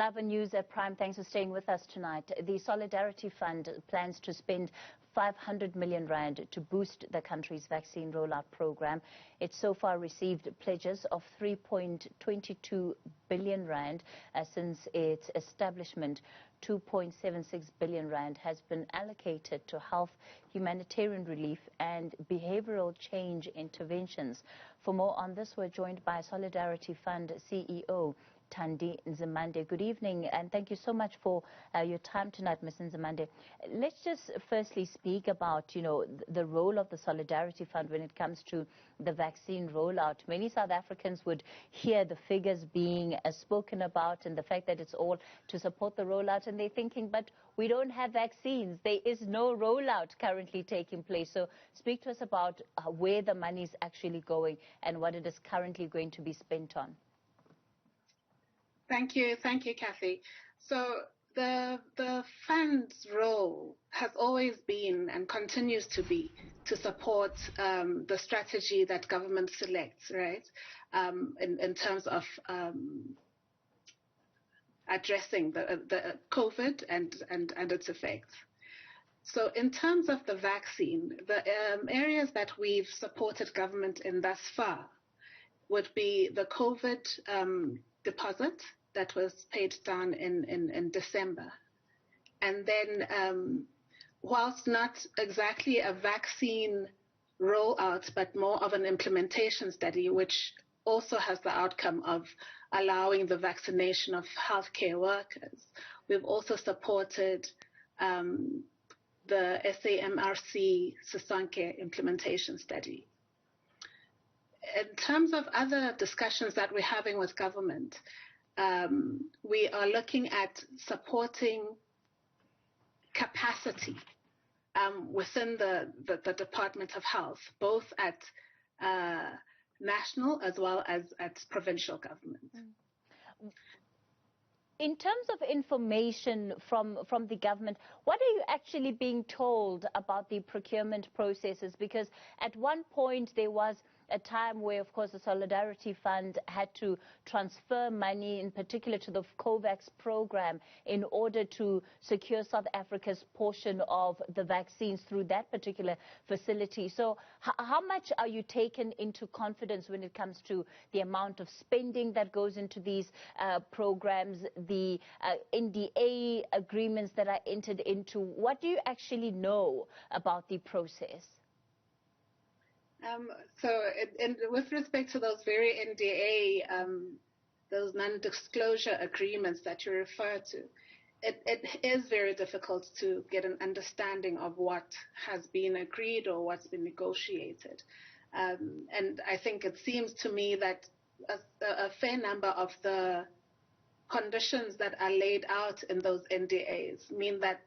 Love News at Prime. Thanks for staying with us tonight. The Solidarity Fund plans to spend 500 million rand to boost the country's vaccine rollout program. It so far received pledges of 3.22 billion rand since its establishment. 2.76 billion rand has been allocated to health, humanitarian relief and behavioural change interventions. For more on this, we're joined by Solidarity Fund CEO Thandi Nzimande. Good evening, and thank you so much for your time tonight, Ms. Nzimande. Let's just firstly speak about, the role of the Solidarity Fund when it comes to the vaccine rollout. Many South Africans would hear the figures being spoken about and the fact that it's all to support the rollout, and they're thinking, but we don't have vaccines. There is no rollout currently taking place. So speak to us about where the money is actually going and what it is currently going to be spent on. Thank you, Kathy. So the fund's role has always been and continues to be to support the strategy that government selects, right, in terms of addressing the COVID and its effects. So in terms of the vaccine, the areas that we've supported government in thus far would be the COVID deposit that was paid down in December. And then whilst not exactly a vaccine rollout, but more of an implementation study, which also has the outcome of allowing the vaccination of healthcare workers, we've also supported the SAMRC Sisonke implementation study. In terms of other discussions that we're having with government, we are looking at supporting capacity within the Department of Health, both at national as well as at provincial government. In terms of information from the government, what are you actually being told about the procurement processes? Because at one point there was a time where, of course, the Solidarity Fund had to transfer money, in particular to the COVAX program, in order to secure South Africa's portion of the vaccines through that particular facility. So how much are you taken into confidence when it comes to the amount of spending that goes into these programs, the NDA agreements that are entered into? What do you actually know about the process? With respect to those very NDA, those non-disclosure agreements that you refer to, it is very difficult to get an understanding of what has been agreed or what's been negotiated. And I think it seems to me that a fair number of the conditions that are laid out in those NDAs mean that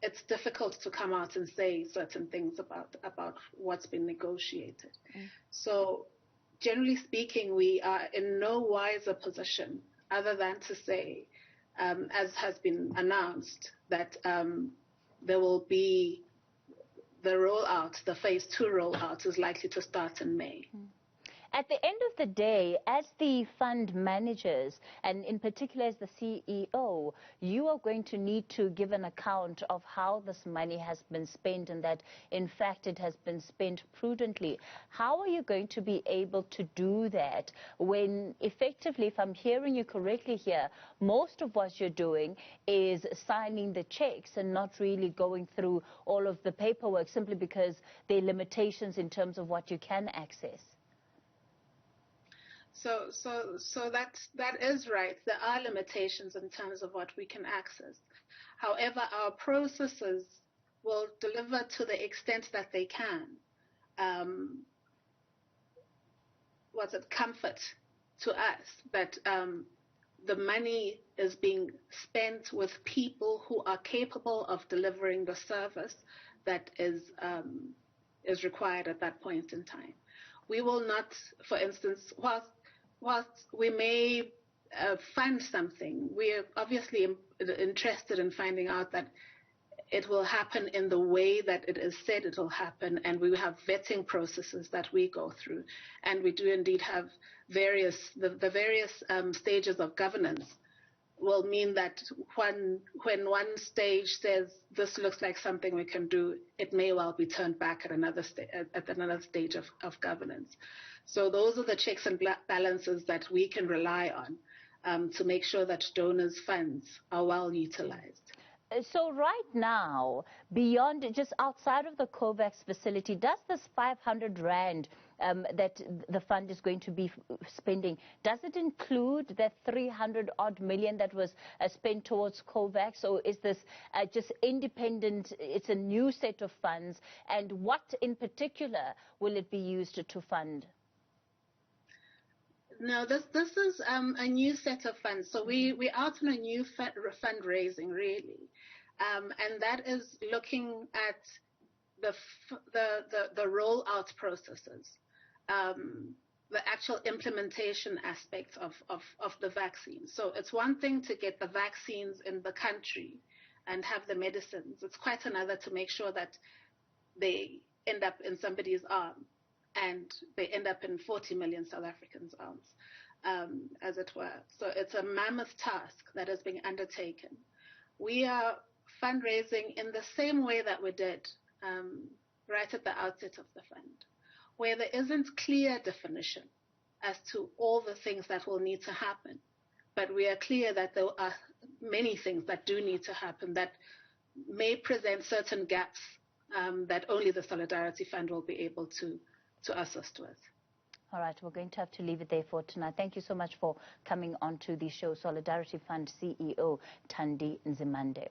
it's difficult to come out and say certain things about what's been negotiated. So generally speaking, we are in no wiser position other than to say, as has been announced, that there will be the rollout, the phase 2 rollout is likely to start in May. At the end of the day, as the fund managers, and in particular as the CEO, you are going to need to give an account of how this money has been spent and that, in fact, it has been spent prudently. How are you going to be able to do that when, effectively, if I'm hearing you correctly here, most of what you're doing is signing the checks and not really going through all of the paperwork simply because there are limitations in terms of what you can access? So that is right. There are limitations in terms of what we can access. However, our processes will deliver to the extent that they can. Comfort to us that the money is being spent with people who are capable of delivering the service that is required at that point in time. We will not, for instance, whilst we may fund something, we are obviously interested in finding out that it will happen in the way that it is said it will happen, and we have vetting processes that we go through. And we do indeed have the various stages of governance will mean that when one stage says this looks like something we can do, it may well be turned back at another stage of governance. So those are the checks and balances that we can rely on to make sure that donors' funds are well utilized. So right now, beyond, just outside of the COVAX facility, does this 500 rand that the fund is going to be spending, does it include that 300 odd million that was spent towards COVAX, or is this just independent, it's a new set of funds, and what in particular will it be used to fund? No, this is a new set of funds. So we're out on a new fundraising, really, and that is looking at the rollout processes, the actual implementation aspects of the vaccine. So it's one thing to get the vaccines in the country and have the medicines. It's quite another to make sure that they end up in somebody's arm, and they end up in 40 million South Africans' arms, as it were. So it's a mammoth task that is being undertaken. We are fundraising in the same way that we did right at the outset of the fund, where there isn't clear definition as to all the things that will need to happen. But we are clear that there are many things that do need to happen that may present certain gaps that only the Solidarity Fund will be able to assist with. All right, we're going to have to leave it there for tonight. Thank you so much for coming on to the show, Solidarity Fund CEO Thandi Nzimande.